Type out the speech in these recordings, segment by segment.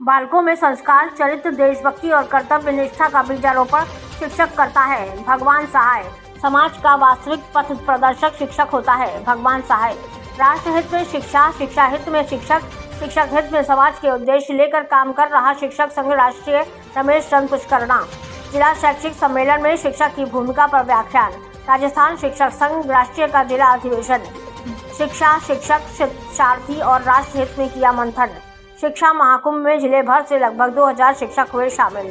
बालकों में संस्कार, चरित्र, देशभक्ति और कर्तव्य निष्ठा का बीजारोपण शिक्षक करता है। भगवान सहाय। समाज का वास्तविक पथ प्रदर्शक शिक्षक होता है। भगवान सहाय। राष्ट्र हित में शिक्षा, शिक्षा हित में शिक्षक, शिक्षक हित में समाज के उद्देश्य लेकर काम कर रहा शिक्षक संघ राष्ट्रीय रमेश चंद पुष्करणा। जिला शैक्षिक सम्मेलन में शिक्षक की भूमिका पर व्याख्यान। राजस्थान शिक्षक संघ राष्ट्रीय का जिला अधिवेशन। शिक्षा, शिक्षक, शिक्षार्थी और राष्ट्र हित में किया मंथन। शिक्षा महाकुंभ में जिले भर से लगभग 2000 शिक्षक हुए शामिल।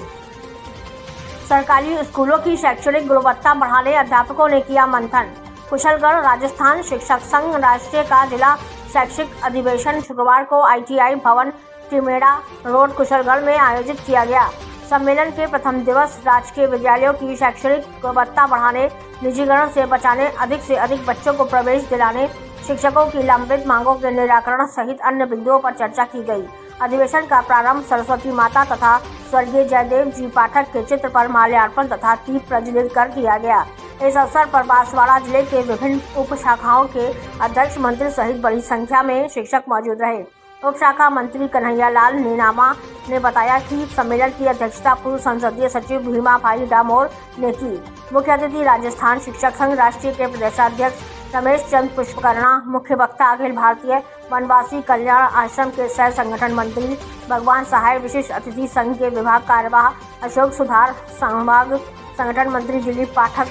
सरकारी स्कूलों की शैक्षणिक गुणवत्ता बढ़ाने अध्यापकों ने किया मंथन। कुशलगढ़ राजस्थान शिक्षक संघ राष्ट्रीय का जिला शैक्षिक अधिवेशन शुक्रवार को ITI भवन टिमेड़ा रोड कुशलगढ़ में आयोजित किया गया। सम्मेलन के प्रथम दिवस राजकीय विद्यालयों की शैक्षणिक गुणवत्ता बढ़ाने, निजीकरण से बचाने, अधिक से अधिक बच्चों को प्रवेश दिलाने, शिक्षकों की लंबित मांगों के निराकरण सहित अन्य बिंदुओं पर चर्चा की गई। अधिवेशन का प्रारंभ सरस्वती माता तथा स्वर्गीय जयदेव जी पाठक के चित्र पर माल्यार्पण तथा दीप प्रज्वलित कर किया गया। इस अवसर पर बांसवाड़ा जिले के विभिन्न उप शाखाओं के अध्यक्ष, मंत्री सहित बड़ी संख्या में शिक्षक मौजूद रहे। उप शाखा मंत्री कन्हैया लाल नीनामा ने बताया कि सम्मेलन की अध्यक्षता पूर्व संसदीय सचिव भीमा भाई डामोर ने की। मुख्य अतिथि राजस्थान शिक्षक संघ राष्ट्रीय के प्रदेशाध्यक्ष रमेश चंद पुष्करणा, मुख्य वक्ता अखिल भारतीय वनवासी कल्याण आश्रम के सह संगठन मंत्री भगवान सहाय, विशिष्ट अतिथि संघ के विभाग कार्यवाह अशोक सुधार, संभाग संगठन मंत्री दिलीप पाठक।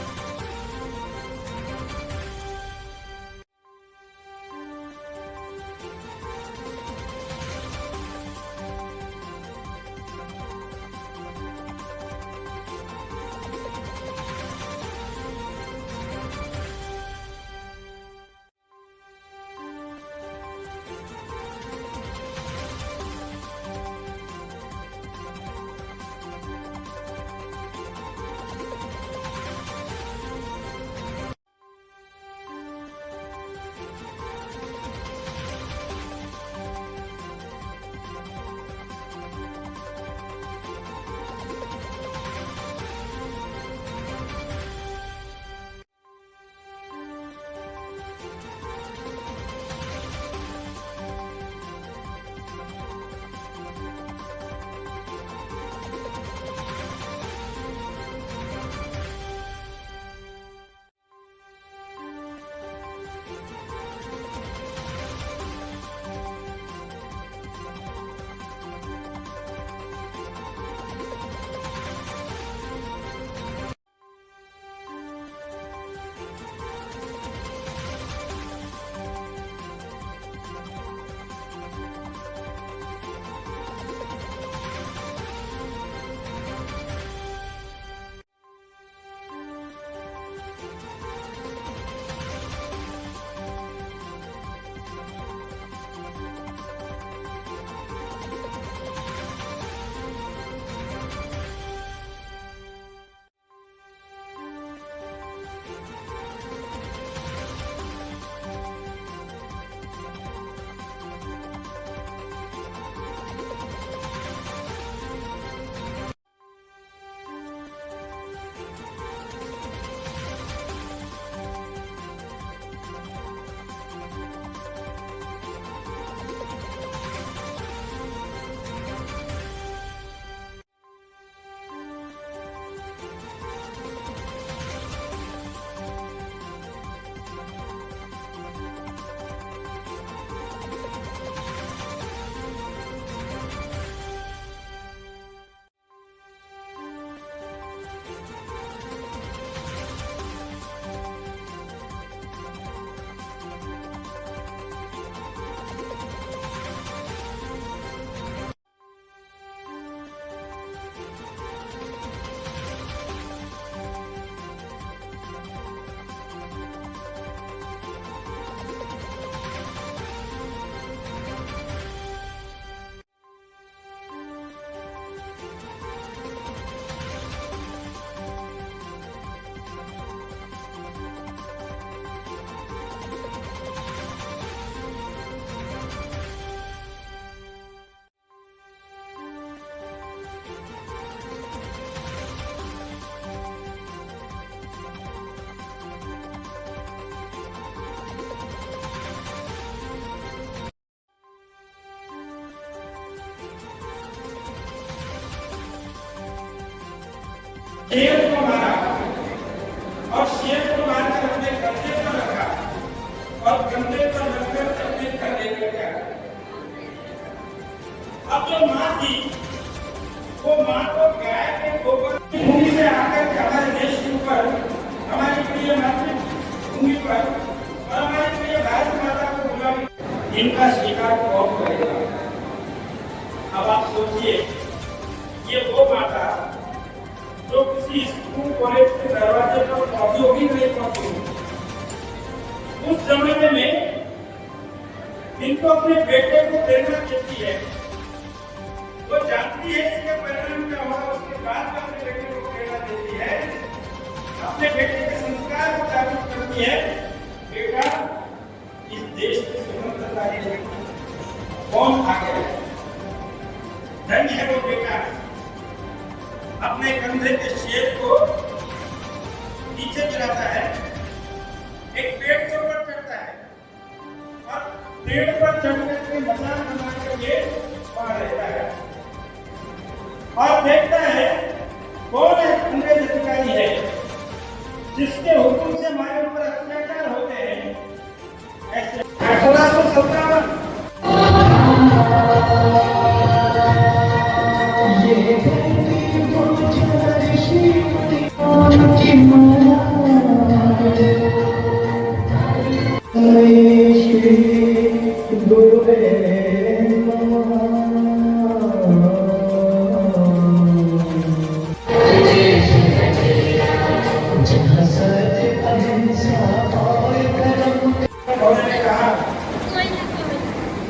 शेर को मारा और शेर को मारकर अपने कंधे पर रखा और कंधे पर रखकर अपने घर लेकर गया। अब जो माँ थी वो माँ को गाय के गोबर की भूमि में आकर हमारे देश के ऊपर, हमारी प्रिय मातृभूमि पर और हमारी प्रिय भारत माता को बुलावी, इनका शिकार कौन करेगा? अब आप सोचिए, ये वो माता जो किसी स्कूल कॉलेज के दरवाजे पर पहुंची होगी नहीं पहुंची, उस जमाने में इनको अपने बेटे को प्रेरणा देती है, वो जानती है इसके परिणाम क्या होगा, उसके बाद में अपने बेटे को प्रेरणा देती है, अपने बेटे के संस्कार को जागरूक करती है। बेटा, इस देश की स्वतंत्रता के लिए कौन आगे है? धन्य है वो बेटा, अपने कंधे के शेर को नीचे गिराता है, एक पेड़ के ऊपर चढ़ता है और पेड़ पर चढ़कर के मजाक बना करके वहां रहता है और देखता है कौन अंग्रेज अधिकारी है जिसके हुक्म से हमारे ऊपर अत्याचार होते हैं। ऐसे 1857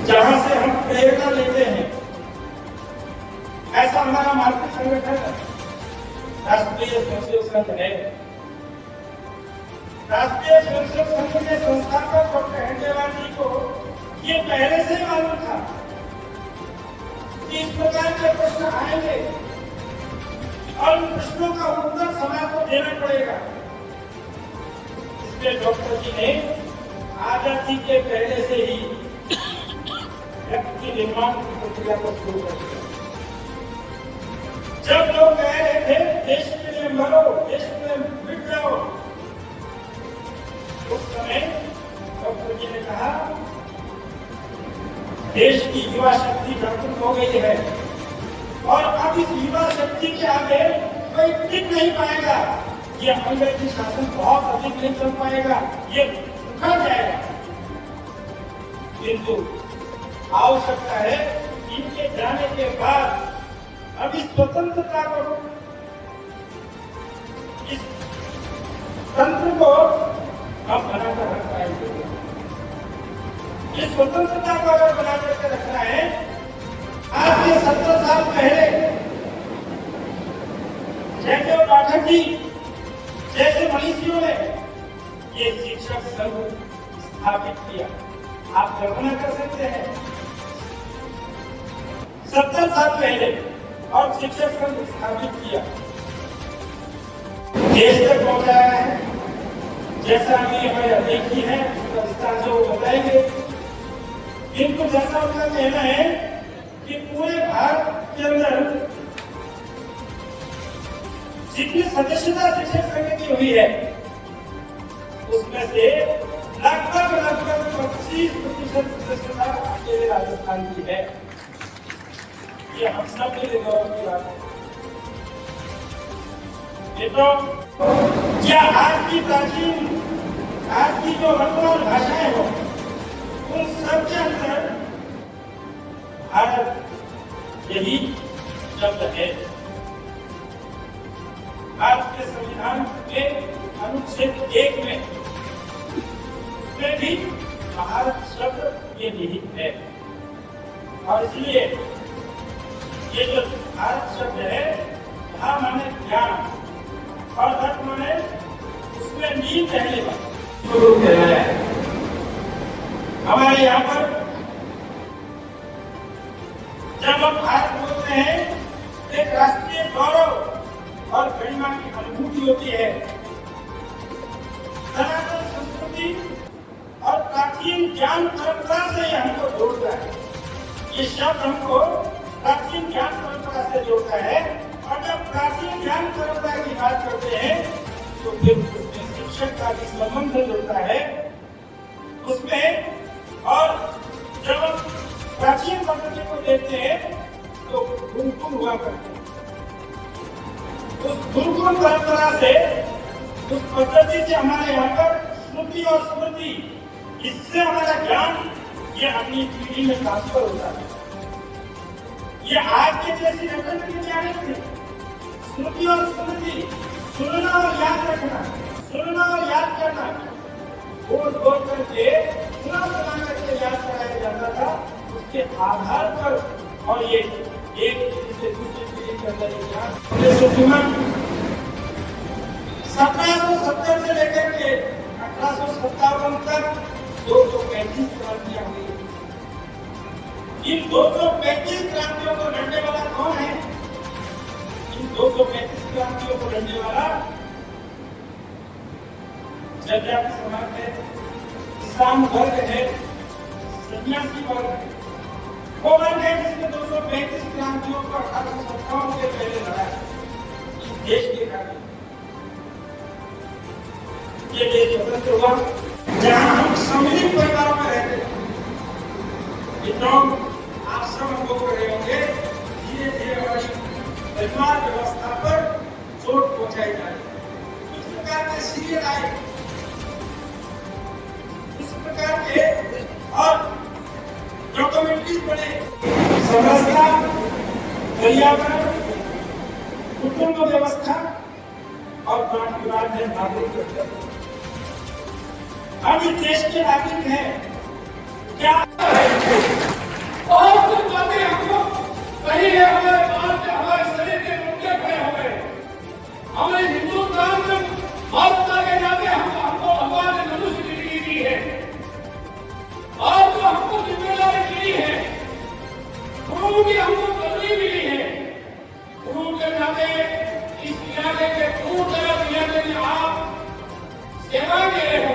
जहां से हम प्रेरणा लेते हैं, ऐसा हमारा मार्केट संगठन राष्ट्रीय स्वयंसेवक संघ है। राष्ट्रीय स्वयंसेवक संघ के संस्थापक डॉक्टर हेडगेवार जी को ये पहले से मालूम था कि इस प्रकार के प्रश्न आएंगे और उन प्रश्नों का उत्तर समाज को देना पड़ेगा। इसलिए डॉक्टर जी ने आजादी के पहले से ही व्यक्ति निर्माण की प्रक्रिया को शुरू कर दिया। जब लोग कह रहे थे देश के लिए मरो, देश के लिए मिट जाओ, उस समय डॉक्टर जी ने कहा देश की युवा शक्ति जागरूक हो गई है और अब इस युवा शक्ति के आगे कोई टिक नहीं पाएगा। ये अंग्रेजी शासन बहुत अधिक नहीं चल पाएगा, ये उखड़ जाएगा। किंतु आवश्यकता है इनके जाने के बाद अभी स्वतंत्रता को, इस तंत्र को हम बनाकर रख पाएंगे। इस स्वतंत्रता को अगर बना करके रखना है, आज से 70 साल पहले जयदेव पाठक जी जैसे मनीषियों ने ये शिक्षक संघ स्थापित किया। आप कल्पना कर सकते हैं 70 साल पहले और शिक्षक संघ स्थापित किया, देश तक पहुंचाया है। जैसा अभी हमें देखी है उसका विस्तार से वो बताएंगे। इनको जैसा उनका कहना है कि पूरे भारत के अंदर जितनी सदस्यता शिक्षक संघ की हुई है उसमें से लगभग 25% सदस्यता अकेले राजस्थान की है। ये हम सब के लिए गौरव की बात है। ये तो क्या आज की प्राचीन, आज की जो वर्तमान भाषाएं हो, उन सब के अंदर भारत यही शब्द है। भारत के संविधान के अनुच्छेद 1 में भी भारत शब्द ये निहित है और इसलिए ये जो भारत शब्द है वहां माने ज्ञान और धर्म माने उसमें नींव पहले बात। हमारे यहाँ पर जब हम भारत बोलते हैं एक राष्ट्रीय गौरव और गरिमा की अनुभूति होती है। सनातन संस्कृति और प्राचीन ज्ञान परंपरा से हमको जोड़ता है। ये शब्द हमको प्राचीन ज्ञान परंपरा से जोड़ता है और जब प्राचीन ज्ञान परंपरा की बात करते हैं तो फिर उसमें शिक्षक का जो संबंध जुड़ता है उसमें। और जब हम प्राचीन पद्धति को देखते हैं तो गुरुकुल हुआ करते हैं। उस गुरुकुल परंपरा से, उस पद्धति से हमारे यहाँ पर स्मृति और स्मृति, इससे हमारा ज्ञान ये अपनी पीढ़ी में ट्रांसफर होता है। ये आज के जैसी रटन की जाने थे। स्मृति और स्मृति, सुनना और याद रखना, सुनना और याद करना, बोल बोल करके सुना सुना करके याद कराया जाता था। उसके आधार पर और ये एक से दूसरी पीढ़ी के अंदर ज्ञान 1770 से लेकर के 1857 तक 235 क्रांतियां हुई। इन 235 क्रांतियों को लड़ने वाला कौन है? इन 235 क्रांतियों को लड़ने वाला जनजाति समाज है, किसान वर्ग है, सन्यासी वर्ग है। वो वर्ग है जिसने 235 क्रांतियों को 1857 से पहले लड़ा है इस देश के खातिर। ये देश स्वतंत्र हुआ जहां हम सम्मिलित परिवारों में रहते हैं। आप सब अनुभव कर रहे होंगे, धीरे धीरे हमारी परिवार व्यवस्था पर चोट पहुंचाई जा रही है। इस प्रकार के सीरियल आए, इस प्रकार के और डॉक्यूमेंट्रीज बने, संरचना, पर्यावरण, कुटुंब व्यवस्था और प्रांत विवाद में नागरिक। हम इस देश के नागरिक हैं। क्या और कुछ बातें हमको कही है, हमारे बात से हमारे शरीर के मुद्दे खड़े हो गए। हमें हिंदुस्तान में मानवता के नाते हमको भगवान ने मनुष्य की डिग्री दी है और जो हमको जिम्मेदारी मिली है, गुरु की हमको पदवी मिली है। गुरु के नाते इस इलाके के दूर दराज इलाके में आप सेवा दे रहे हो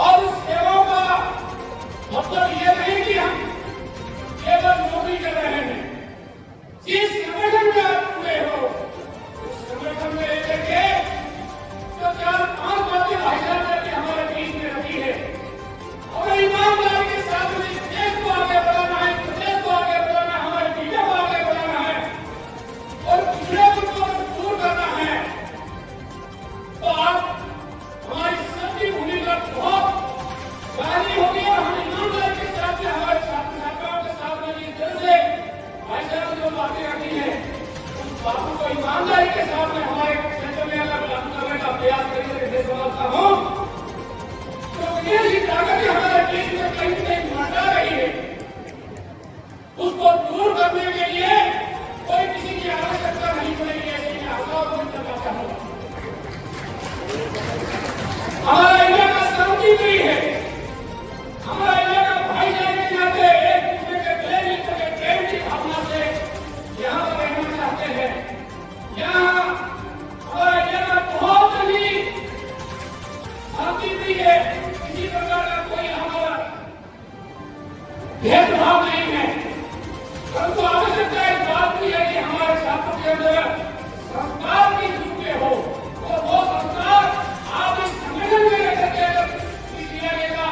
और उस सेवा का मतलब ये नहीं कि हम केवल नौकरी कर रहे हैं। जिस संगठन में आप जुड़े हो उस संगठन में लेकर के तो 4-5 बातें भाषा करके हमारे बीच में रखी है और ईमानदारी के साथ में देश को आगे बढ़ाना है, प्रदेश को आगे बढ़ाना है, हमारे जिले को आगे बढ़ाना है और पिछड़े को दूर करना है। तो आप हमारी सबकी भूमिका बहुत भारी होगी और हम ईमानदारी के साथ में हमारे छात्रों के साथ में इस तरह से भाषा में जो बातें रखी है उस बातों को ईमानदारी के साथ में हमारे क्षेत्र में अगर लागू करने का प्रयास करके मैं समझता हूँ तो विदेशी ताकतें हमारे देश में कहीं न कहीं मंडरा रही है। उसको दूर करने के लिए कोई किसी की आवश्यकता नहीं पड़ेगी, ऐसी मैं आशा और करना चाहूँगा। हमारा इलाका शांतिप्रिय है, हमारा इलाका भाईचारे के नाते एक दूसरे के गले मिलकर के प्रेम की भावना से यहाँ पर रहना चाहते हैं। यहाँ हमारा इलाका बहुत ही शांतिप्रिय है, किसी प्रकार का कोई हमारा भेदभाव नहीं है। परंतु आवश्यकता इस बात की है कि हमारे छात्रों के अंदर संस्कार की जुटे हो और वो संस्कार आप इस संगठन में रह करके दिया जाएगा।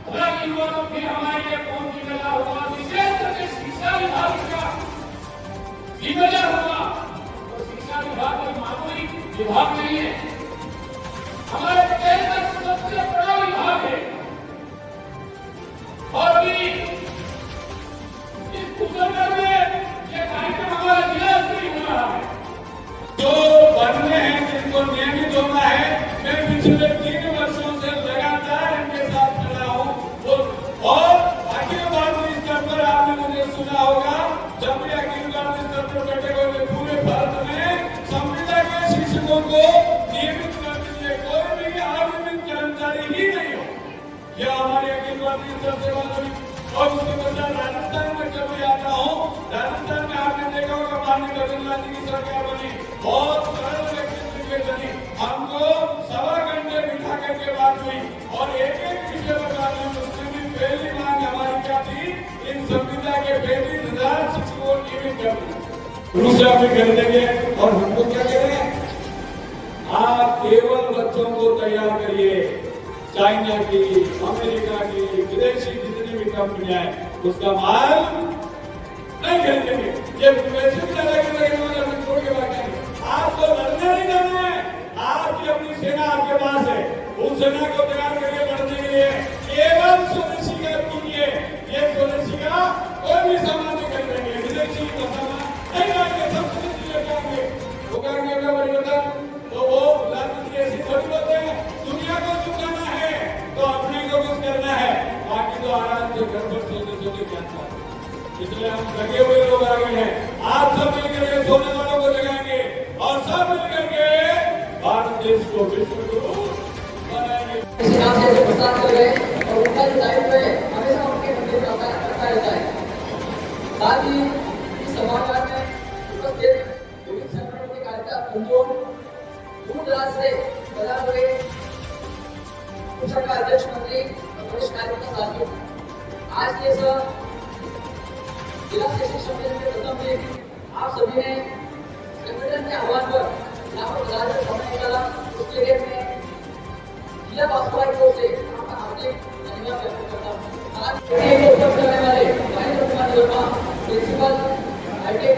हालांकि युवाओं फिर हमारे लिए कौन जिम्मेदार होगा, विशेष करके शिक्षा विभाग का जिम्मेदार होगा। तो शिक्षा विभाग कोई मामूली विभाग नहीं है, हमारे प्रदेश का सबसे बड़ा विभाग है और अभी इस कुशलता में ये कार्यक्रम हमारा जिला स्तरीय हो रहा है। जो बनने हैं जिनको नियमित होना है, मैं पिछले 3 वर्षों से लगातार इनके साथ खड़ा हूँ और अखिल भारतीय स्तर पर आपने मुझे सुना होगा, जब भी अखिल भारतीय स्तर पर बैठे हुए पूरे भारत में संविदा के शिक्षकों को नियमित करने के लिए कोई भी अनियमित कर्मचारी ही नहीं हो। यह हमारे अखिल भारतीय स्तर से वाली और उसके बजाय राजस्थान में जब भी आता हूँ, राजस्थान में आपने देखा होगा माननीय गगनलाल जी की सरकार बनी, बहुत सरल व्यक्तित्व के बनी, हमको 1.25 घंटे बिठा करके बात हुई और एक विषय बता दी। उसमें भी पहली मांग हमारी क्या थी, इन संविदा के 35,000 शिक्षकों को नियमित कर दूसरा भी कर देंगे और हमको क्या कह रहे हैं तैयार करिए। चाइना की, अमेरिका की, विदेशी जितनी भी कंपनियां हैं उसका माल नहीं खरीदेंगे। ये पैसे भी लगाएंगे लेकिन छोड़ के भागेंगे। आपको लड़ने नहीं जाना है। आपकी अपनी सेना आपके पास है, उस सेना को तैयार करके लड़ने के लिए केवल स्वदेशी का कीजिए। ये स्वदेशी का कोई भी सामान नहीं खरीदेंगे, विदेशी का सामान नहीं लाएंगे, सब स्वदेशी लेके आएंगे। होगा क्या परिवर्तन? तो वो प्रधानमंत्री ऐसी थोड़ी बात है। दुनिया को चुकाना है तो अपने को कुछ करना है, बाकी तो आराम से घर पर सोते सोते क्या था। इसलिए हम लगे हुए लोग आगे हैं। आप सब मिलकर के सोने वालों को जगाएंगे और सब मिलकर के भारत देश को विश्व गुरु बनाएंगे। इस नाम से जो प्रस्ताव कर रहे हैं और उनका जो दायित्व है हमेशा उनके मंदिर में करता रहता है। साथ ही इस सभागार में उपस्थित विभिन्न संगठनों के कार्यकर्ता बंधुओं, दूर दराज से बना हुए उषा का अध्यक्ष मंत्री और वरिष्ठ कार्यकर्ता साथियों, आज के जिला शिक्षक सम्मेलन के प्रथम दिन आप सभी ने संगठन के आह्वान पर यहाँ पर बधाई समय निकाला। उसके लिए मैं जिला वास्तुवाई की ओर से आपका हार्दिक धन्यवाद व्यक्त करता हूँ। आज उपस्थित करने वाले महेंद्र कुमार वर्मा, प्रिंसिपल ITI